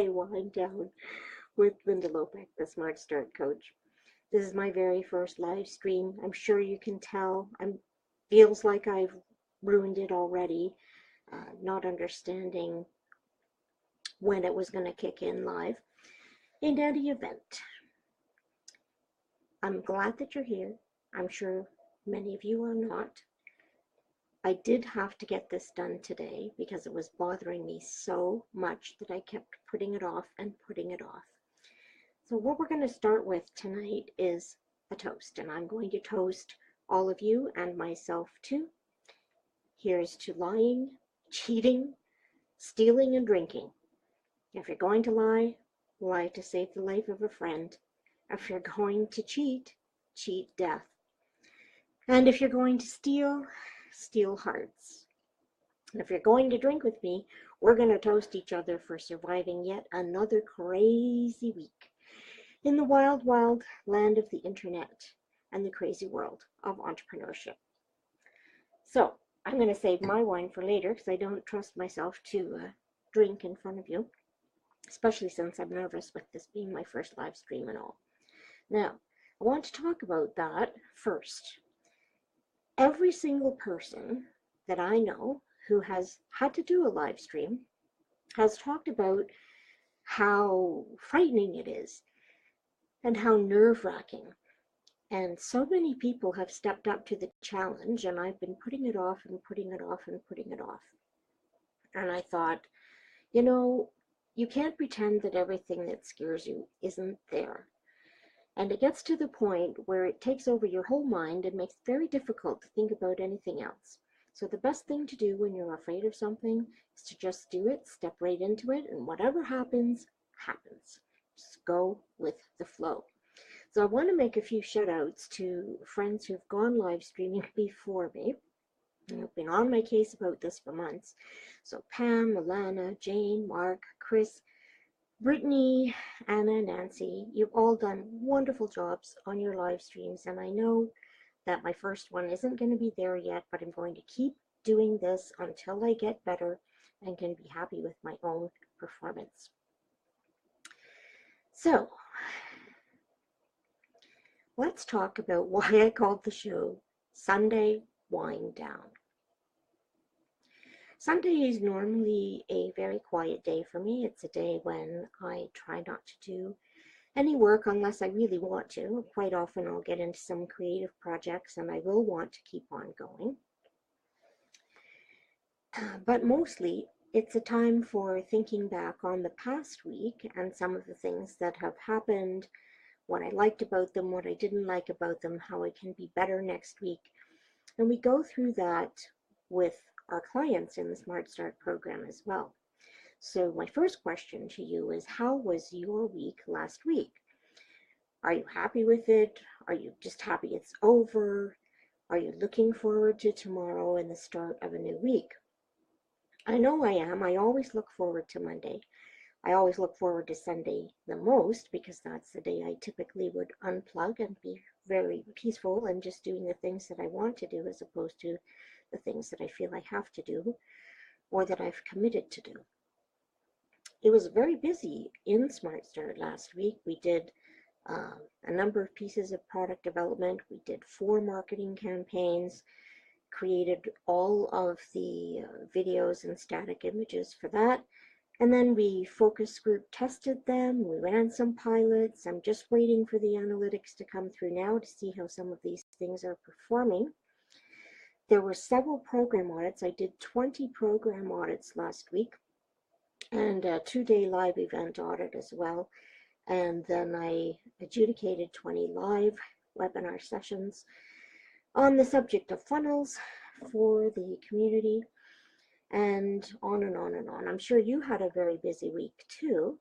Wind down with Linda Lopeke, the Smart Start coach. This is my very first live stream. I'm sure you can tell. Feels like I've ruined it already, not understanding when it was going to kick in live. In any event, I'm glad that you're here. I'm sure many of you are not. I did have to get this done today because it was bothering me so much that I kept putting it off and putting it off. So what we're going to start with tonight is a toast, and I'm going to toast all of you and myself too. Here's to lying, cheating, stealing, and drinking. If you're going to lie, lie to save the life of a friend. If you're going to cheat, cheat death. And if you're going to steal, steal hearts. And if you're going to drink with me, we're going to toast each other for surviving yet another crazy week in the wild, wild land of the internet and the crazy world of entrepreneurship. So I'm going to save my wine for later because I don't trust myself to drink in front of you, especially since I'm nervous with this being my first live stream and all. Now, I want to talk about that first. Every single person that I know who has had to do a live stream has talked about how frightening it is and how nerve-wracking. And so many people have stepped up to the challenge, and I've been putting it off and putting it off and putting it off. And I thought, you can't pretend that everything that scares you isn't there. And it gets to the point where it takes over your whole mind and makes it very difficult to think about anything else. So the best thing to do when you're afraid of something is to just do it, step right into it, and whatever happens, happens. Just go with the flow. So I want to make a few shout outs to friends who've gone live streaming before me. I've been on my case about this for months. So Pam, Alana, Jane, Mark, Chris, Brittany, Anna, Nancy, you've all done wonderful jobs on your live streams, and I know that my first one isn't going to be there yet, but I'm going to keep doing this until I get better and can be happy with my own performance. So, let's talk about why I called the show Sunday Wind Down. Sunday is normally a very quiet day for me. It's a day when I try not to do any work unless I really want to. Quite often I'll get into some creative projects and I will want to keep on going. But mostly it's a time for thinking back on the past week and some of the things that have happened, what I liked about them, what I didn't like about them, how I can be better next week. And we go through that with our clients in the Smart Start program as well. So my first question to you is, how was your week last week? Are you happy with it? Are you just happy it's over? Are you looking forward to tomorrow and the start of a new week? I know I am. I always look forward to Monday. I always look forward to Sunday the most because that's the day I typically would unplug and be very peaceful and just doing the things that I want to do as opposed to the things that I feel I have to do or that I've committed to do. It was very busy in Smart Start last week. We did a number of pieces of product development. We did 4 marketing campaigns, created all of the videos and static images for that. And then we focus group tested them. We ran some pilots. I'm just waiting for the analytics to come through now to see how some of these things are performing. There were several program audits. I did 20 program audits last week and a 2-day live event audit as well. And then I adjudicated 20 live webinar sessions on the subject of funnels for the community, and on and on and on. I'm sure you had a very busy week too,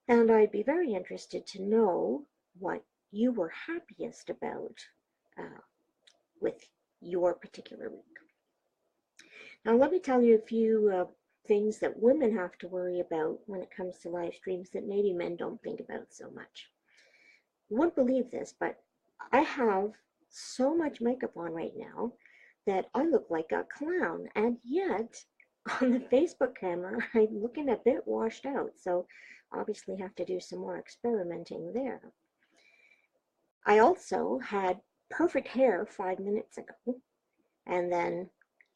and I'd be very interested to know what you were happiest about with your particular week. Now let me tell you a few things that women have to worry about when it comes to live streams that maybe men don't think about so much. You won't believe this, but I have so much makeup on right now that I look like a clown, and yet on the Facebook camera, I'm looking a bit washed out, so obviously have to do some more experimenting there. I also had perfect hair 5 minutes ago, and then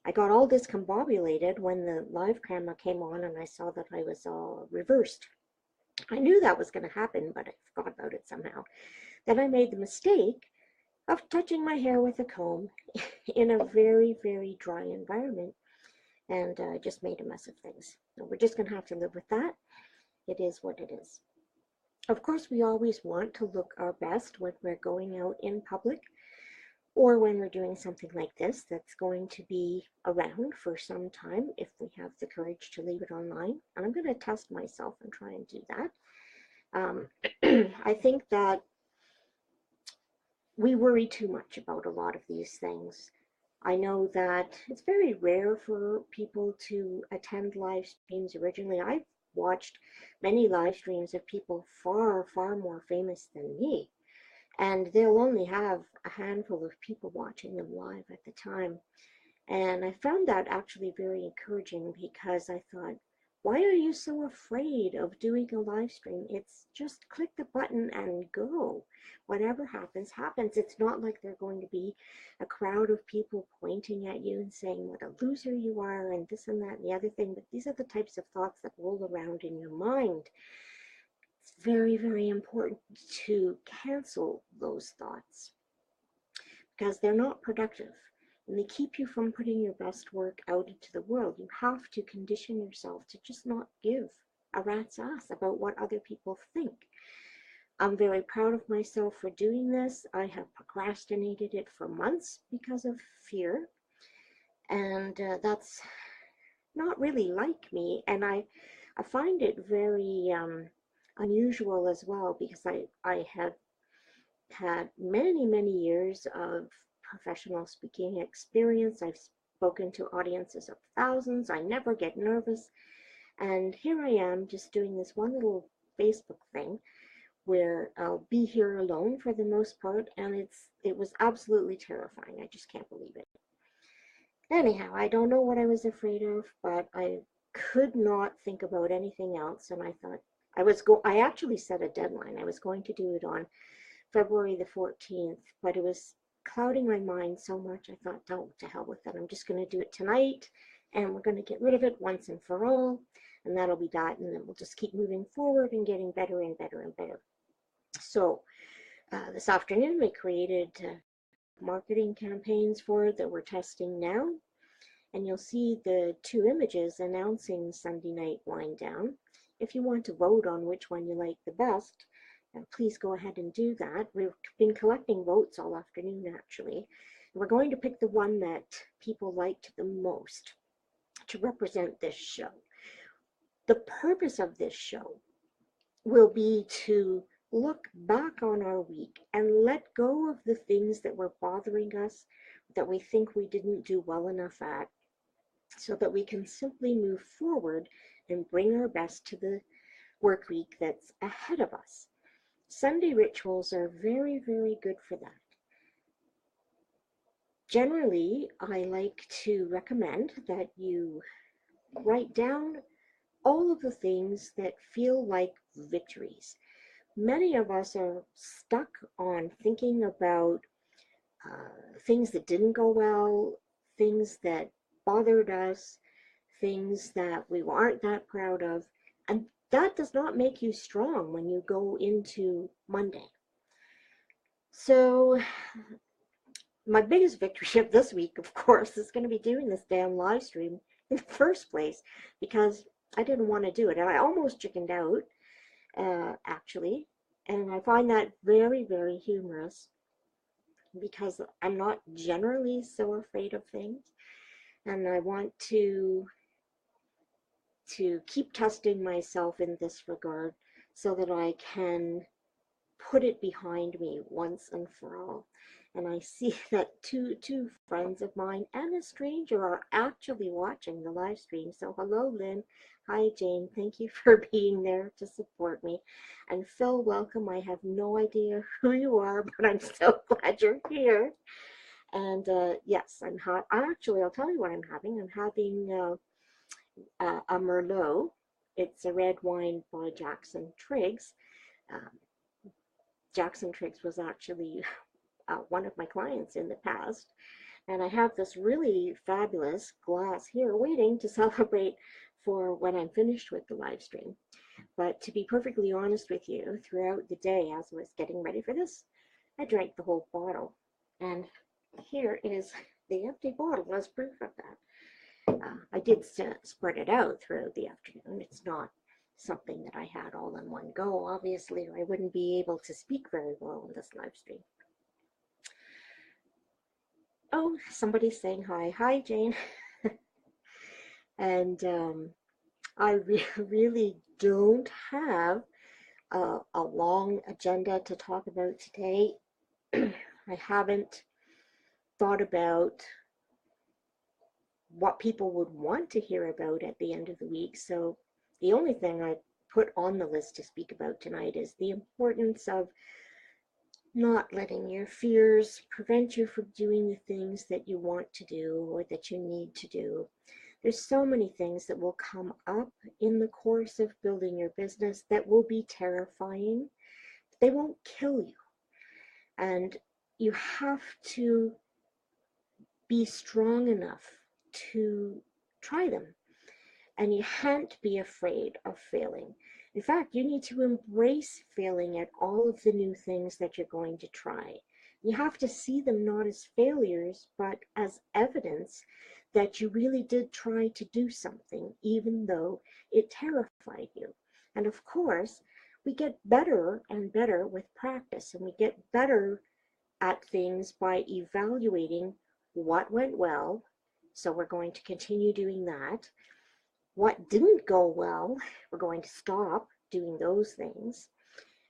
I got all discombobulated when the live camera came on and I saw that I was all reversed. I knew that was going to happen, but I forgot about it somehow. Then I made the mistake of touching my hair with a comb in a very, very dry environment, and just made a mess of things. So we're just going to have to live with that. It is what it is. Of course, we always want to look our best when we're going out in public, or when we're doing something like this that's going to be around for some time, if we have the courage to leave it online. And I'm going to test myself and try and do that. I think that we worry too much about a lot of these things. I know that it's very rare for people to attend live streams originally. I've watched many live streams of people far, far more famous than me, and they'll only have a handful of people watching them live at the time. And I found that actually very encouraging, because I thought, why are you so afraid of doing a live stream? It's just click the button and go. Whatever happens, happens. It's not like they're going to be a crowd of people pointing at you and saying what a loser you are and this and that and the other thing. But these are the types of thoughts that roll around in your mind. It's very, very important to cancel those thoughts, because they're not productive and they keep you from putting your best work out into the world. You have to condition yourself to just not give a rat's ass about what other people think. I'm very proud of myself for doing this. I have procrastinated it for months because of fear, and that's not really like me. And I find it very unusual as well, because I have had many, many years of professional speaking experience. I've spoken to audiences of thousands. I never get nervous. And here I am just doing this one little Facebook thing where I'll be here alone for the most part, and it was absolutely terrifying. I just can't believe it. Anyhow, I don't know what I was afraid of, but I could not think about anything else, and I thought I actually set a deadline. I was going to do it on February the 14th, but it was clouding my mind so much. I thought, oh, to hell with it. I'm just going to do it tonight, and we're going to get rid of it once and for all, and that'll be that, and then we'll just keep moving forward and getting better and better and better. So this afternoon, we created marketing campaigns for it that we're testing now, and you'll see the 2 images announcing Sunday night wind down. If you want to vote on which one you like the best, please go ahead and do that. We've been collecting votes all afternoon, actually. We're going to pick the one that people liked the most to represent this show. The purpose of this show will be to look back on our week and let go of the things that were bothering us, that we think we didn't do well enough at, so that we can simply move forward and bring our best to the work week that's ahead of us. Sunday rituals are very, very good for that. Generally, I like to recommend that you write down all of the things that feel like victories. Many of us are stuck on thinking about things that didn't go well, things that bothered us, things that we aren't that proud of, and that does not make you strong when you go into Monday. So my biggest victory of this week, of course, is going to be doing this damn live stream in the first place, because I didn't want to do it, and I almost chickened out, actually, and I find that very, very humorous, because I'm not generally so afraid of things, and I want to keep testing myself in this regard so that I can put it behind me once and for all. And I see that two friends of mine and a stranger are actually watching the live stream. So hello, Lynn. Hi, Jane. Thank you for being there to support me. And Phil, welcome. I have no idea who you are, but I'm so glad you're here. And yes, I'll tell you what I'm having. I'm having a Merlot. It's a red wine by Jackson Triggs. Um, Jackson Triggs was actually one of my clients in the past. And I have this really fabulous glass here waiting to celebrate for when I'm finished with the live stream. But to be perfectly honest with you, throughout the day as I was getting ready for this, I drank the whole bottle. And here is the empty bottle as proof of that. I did spread it out throughout the afternoon. It's not something that I had all in one go, obviously, or I wouldn't be able to speak very well in this live stream. Oh, somebody's saying hi. Hi, Jane. And I really don't have a long agenda to talk about today. I haven't thought about what people would want to hear about at the end of the week. So the only thing I put on the list to speak about tonight is the importance of not letting your fears prevent you from doing the things that you want to do or that you need to do. There's so many things that will come up in the course of building your business that will be terrifying. They won't kill you. And you have to be strong enough to try them. And you can't be afraid of failing. In fact, you need to embrace failing at all of the new things that you're going to try. You have to see them not as failures, but as evidence that you really did try to do something, even though it terrified you. And of course, we get better and better with practice, and we get better at things by evaluating what went well. So we're going to continue doing that. What didn't go well, we're going to stop doing those things.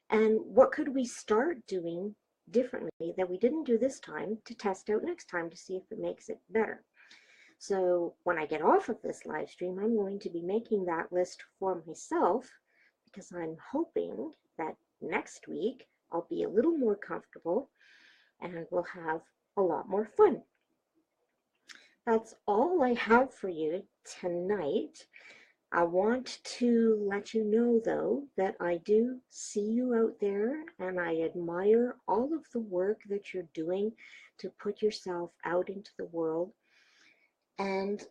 And what could we start doing differently that we didn't do this time to test out next time to see if it makes it better? So when I get off of this live stream, I'm going to be making that list for myself because I'm hoping that next week I'll be a little more comfortable and we'll have a lot more fun. That's all I have for you tonight. I want to let you know, though, that I do see you out there and I admire all of the work that you're doing to put yourself out into the world. And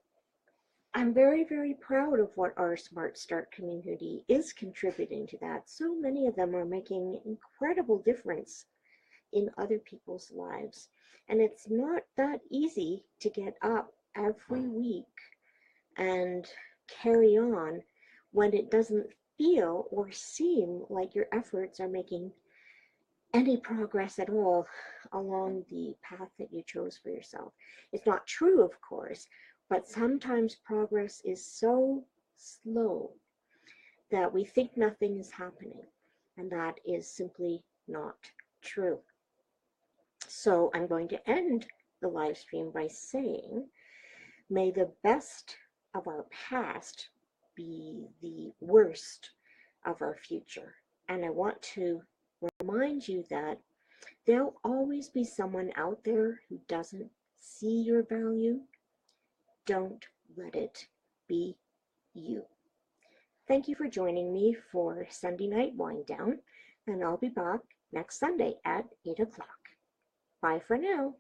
I'm very, very proud of what our Smart Start community is contributing to that. So many of them are making incredible difference in other people's lives. And it's not that easy to get up every week and carry on when it doesn't feel or seem like your efforts are making any progress at all along the path that you chose for yourself. It's not true, of course, but sometimes progress is so slow that we think nothing is happening, and that is simply not true. So I'm going to end the live stream by saying, may the best of our past be the worst of our future. And I want to remind you that there'll always be someone out there who doesn't see your value. Don't let it be you. Thank you for joining me for Sunday Night Wind Down, and I'll be back next Sunday at 8 o'clock. Bye for now.